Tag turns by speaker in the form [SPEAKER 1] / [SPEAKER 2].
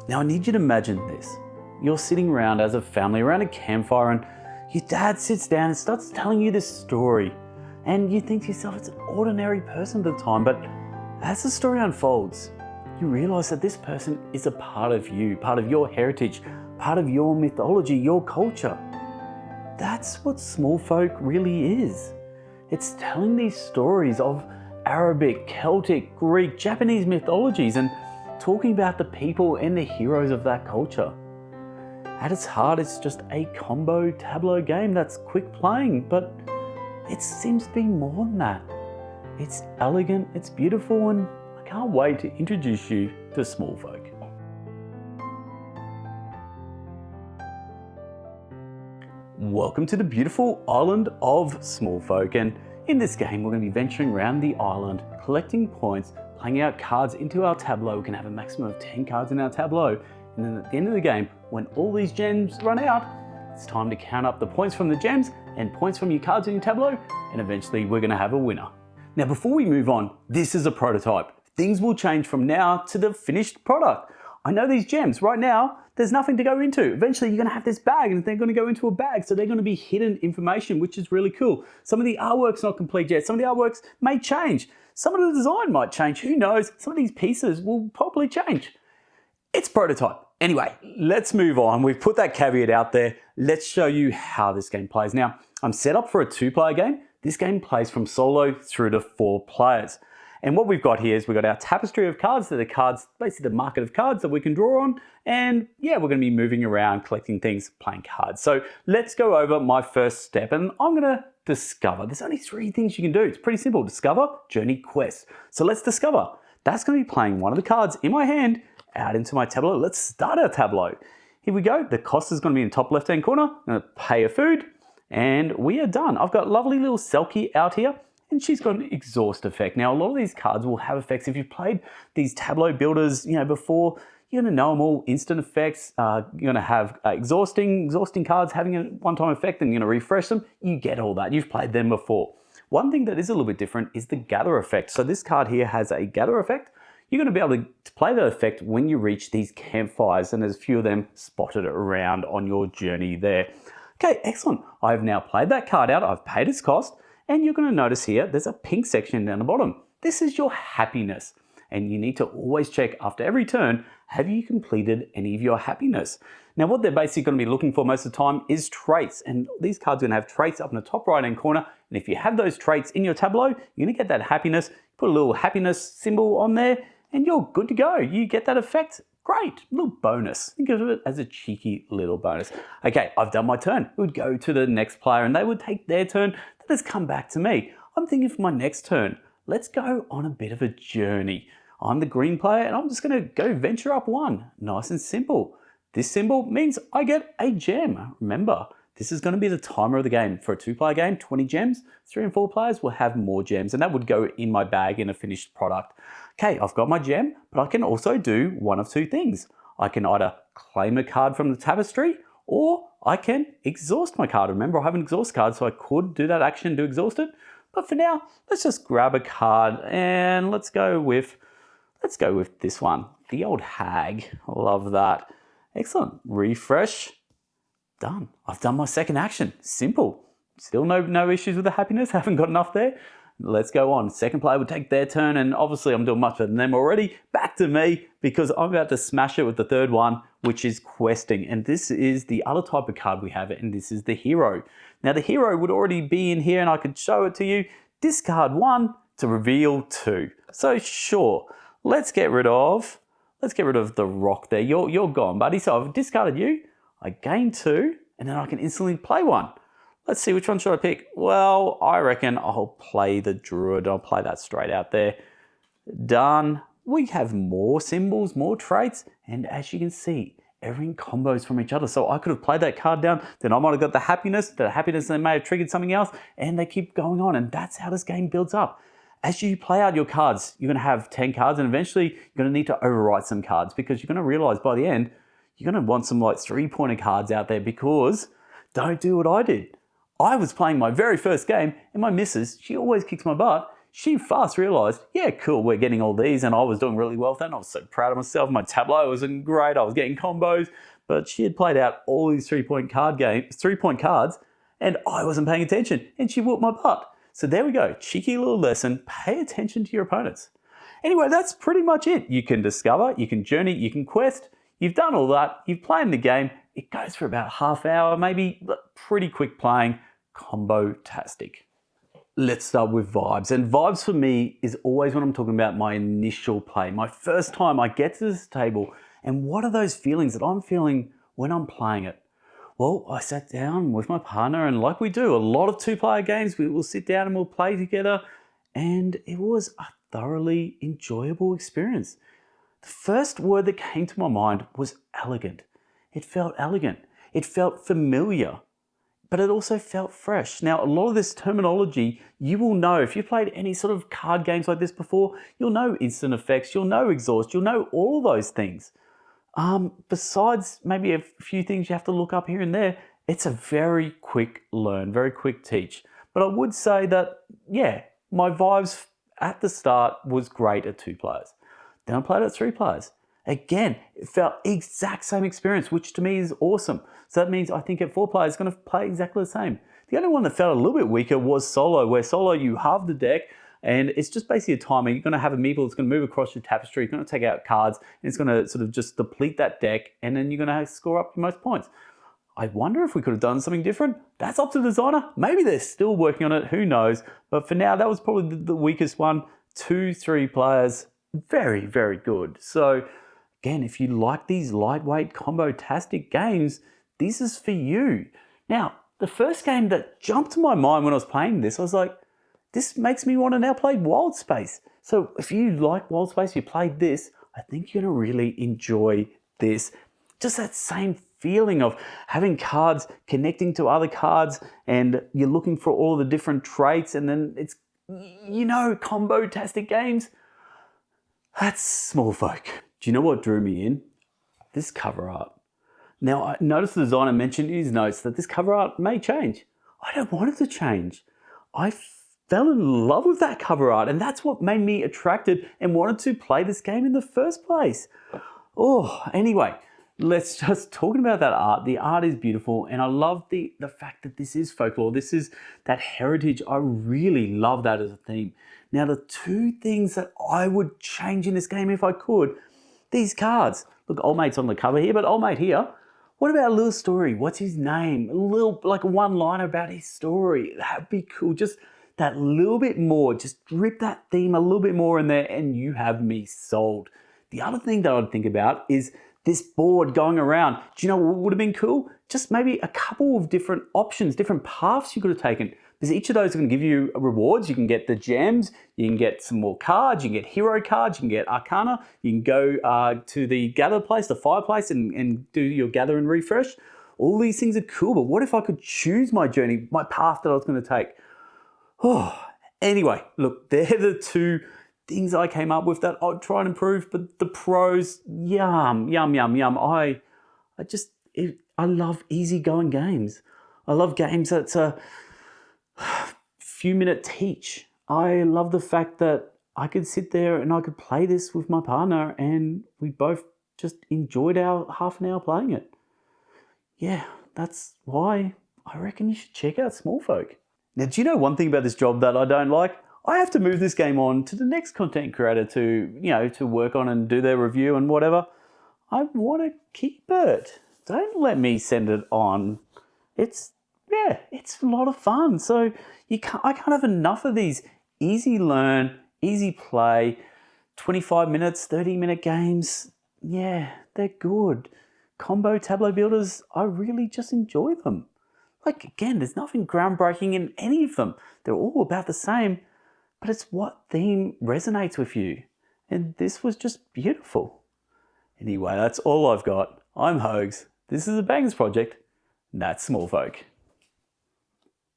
[SPEAKER 1] Now I need you to imagine this. You're sitting around as a family around a campfire and your dad sits down and starts telling you this story. And you think to yourself, it's an ordinary person at the time, but as the story unfolds, you realize that this person is a part of you, part of your heritage, part of your mythology, your culture. That's what Smallfolk really is. It's telling these stories of Arabic, Celtic, Greek, Japanese mythologies and talking about the people and the heroes of that culture. At its heart, it's just a combo tableau game that's quick playing, but it seems to be more than that. It's elegant, it's beautiful, and I can't wait to introduce you to Smallfolk. Welcome to the beautiful island of Smallfolk, and in this game we're going to be venturing around the island, collecting points, playing out cards into our tableau. We can have a maximum of 10 cards in our tableau, and then at the end of the game, when all these gems run out, it's time to count up the points from the gems and points from your cards in your tableau, and eventually we're going to have a winner. Now before we move on, this is a prototype. Things will change from now to the finished product. I know these gems, right now, there's nothing to go into. Eventually you're going to have this bag and they're going to go into a bag, so they're going to be hidden information, which is really cool. Some of the artwork's not complete yet. Some of the artworks may change. Some of the design might change, who knows? Some of these pieces will probably change. It's prototype. Anyway, let's move on. We've put that caveat out there. Let's show you how this game plays. Now, I'm set up for a 2-player game. This game plays from solo through to 4 players. And what we've got here is we've got our tapestry of cards. They're the cards, basically the market of cards that we can draw on. And yeah, we're going to be moving around, collecting things, playing cards. So let's go over my first step, and I'm going to discover. There's only 3 things you can do. It's pretty simple. Discover, journey, quest. So let's discover. That's going to be playing one of the cards in my hand out into my tableau. Let's start our tableau. Here we go. The cost is going to be in the top left-hand corner. I'm going to pay a food, and we are done. I've got lovely little Celtic out here, and she's got an exhaust effect. Now, a lot of these cards will have effects. If you've played these tableau builders, before, you're going to know them all. Instant effects. You're going to have exhausting cards having a one-time effect, and you're going to refresh them. You get all that. You've played them before. One thing that is a little bit different is the gather effect. So this card here has a gather effect. You're going to be able to play that effect when you reach these campfires, and there's a few of them spotted around on your journey there. Okay, excellent. I've now played that card out. I've paid its cost, and you're going to notice here there's a pink section down the bottom. This is your happiness, and you need to always check after every turn, have you completed any of your happiness? Now what they're basically going to be looking for most of the time is traits, and these cards are going to have traits up in the top right hand corner, and if you have those traits in your tableau, you're going to get that happiness. Put a little happiness symbol on there, and you're good to go. You get that effect. Great, a little bonus. Think of it as a cheeky little bonus. Okay, I've done my turn. It would go to the next player and they would take their turn. That has come back to me. I'm thinking for my next turn, let's go on a bit of a journey. I'm the green player and I'm just gonna go venture up 1. Nice and simple. This symbol means I get a gem. Remember, this is gonna be the timer of the game. For a 2-player game, 20 gems. 3 and 4 players will have more gems, and that would go in my bag in a finished product. Okay, I've got my gem, but I can also do one of 2 things. I can either claim a card from the tapestry, or I can exhaust my card. Remember, I have an exhaust card, so I could do that action to exhaust it. But for now, let's just grab a card and let's go with this one. The old hag. I love that. Excellent. Refresh. Done. I've done my second action. Simple. Still no issues with the happiness. Haven't got enough there. Let's go on. Second player would take their turn, and obviously I'm doing much better than them already. Back to me, because I'm about to smash it with the third one, which is questing. And this is the other type of card we have, and this is the hero. Now the hero would already be in here, and I could show it to you. Discard 1 to reveal 2. So sure, let's get rid of the rock there. You're gone, buddy. So I've discarded you. I gain 2, and then I can instantly play 1. Let's see, which one should I pick? Well, I reckon I'll play the druid. I'll play that straight out there. Done. We have more symbols, more traits, and as you can see, everything combos from each other. So I could have played that card down, then I might have got the happiness they may have triggered something else, and they keep going on, and that's how this game builds up. As you play out your cards, you're going to have 10 cards, and eventually you're going to need to overwrite some cards, because you're going to realize by the end, you're going to want some like 3-pointer cards out there, because don't do what I did. I was playing my very first game, and my missus, she always kicks my butt. she fast realised, yeah, cool, we're getting all these, and I was doing really well then. I was so proud of myself. My tableau was great. I was getting combos, but she had played out all these 3-point cards, and I wasn't paying attention, and she whooped my butt. So there we go, cheeky little lesson, pay attention to your opponents. Anyway, that's pretty much it. You can discover, you can journey, you can quest, you've done all that, you've played the game. It goes for about half hour, maybe pretty quick playing, combo-tastic. Let's start with vibes. And vibes for me is always when I'm talking about my initial play, my first time I get to this table, and what are those feelings that I'm feeling when I'm playing it? Well, I sat down with my partner, and like we do, a lot of 2-player games, we will sit down and we'll play together, and it was a thoroughly enjoyable experience. The first word that came to my mind was elegant. It felt elegant. It felt familiar, but it also felt fresh. Now, a lot of this terminology, you will know. If you've played any sort of card games like this before, you'll know instant effects, you'll know exhaust, you'll know all those things. Besides maybe a few things you have to look up here and there, it's a very quick learn, very quick teach. But I would say that, yeah, my vibes at the start was great at 2 players. Then I played at 3 players. Again, it felt exact same experience, which to me is awesome. So that means I think at 4 players, it's going to play exactly the same. The only one that felt a little bit weaker was solo, where solo you halve the deck, and it's just basically a timer. You're going to have a meeple that's going to move across your tapestry, you're going to take out cards, and it's going to sort of just deplete that deck, and then you're going to score up your most points. I wonder if we could have done something different. That's up to the designer. Maybe they're still working on it, who knows. But for now, that was probably the weakest one. 2, 3 players, very, very good. So again, if you like these lightweight combo-tastic games, this is for you. Now, the first game that jumped to my mind when I was playing this, I was like, this makes me want to now play Wild Space. So if you like Wild Space, you played this, I think you're going to really enjoy this. Just that same feeling of having cards connecting to other cards, and you're looking for all the different traits, and then it's, you know, combo-tastic games. That's Smallfolk. Do you know what drew me in? This cover art. Now, I noticed the designer mentioned in his notes that this cover art may change. I don't want it to change. I fell in love with that cover art, and that's what made me attracted and wanted to play this game in the first place. Oh, anyway, let's just talking about that art. The art is beautiful, and I love the fact that this is folklore. This is that heritage. I really love that as a theme. Now, the 2 things that I would change in this game if I could, these cards. Look, old mate's on the cover here, but old mate here, what about a little story? What's his name? A little, like one line about his story. That'd be cool. Just that little bit more. Just drip that theme a little bit more in there, and you have me sold. The other thing that I'd think about is this board going around. Do you know what would have been cool? Just maybe a couple of different options, different paths you could have taken. Because each of those are going to give you rewards. You can get the gems, you can get some more cards, you can get hero cards, you can get arcana, you can go to the gather place, the fireplace, and do your gather and refresh. All these things are cool, but what if I could choose my journey, my path that I was going to take? Oh, anyway, look, they're the 2 things I came up with that I'd try and improve, but the pros, yum, yum, yum, yum. I love easygoing games. I love games that's a few minute teach. I love the fact that I could sit there and I could play this with my partner, and we both just enjoyed our half an hour playing it. Yeah, that's why I reckon you should check out Smallfolk. Now, do you know one thing about this job that I don't like? I have to move this game on to the next content creator to work on and do their review and whatever. I want to keep it. Don't let me send it on. It's a lot of fun. So I can't have enough of these easy learn, easy play, 25 minutes, 30-minute games. Yeah, they're good. Combo tableau builders, I really just enjoy them. Like, again, there's nothing groundbreaking in any of them. They're all about the same, but it's what theme resonates with you. And this was just beautiful. Anyway, that's all I've got. I'm Hogs. This is a Bangers project. And that's Smallfolk.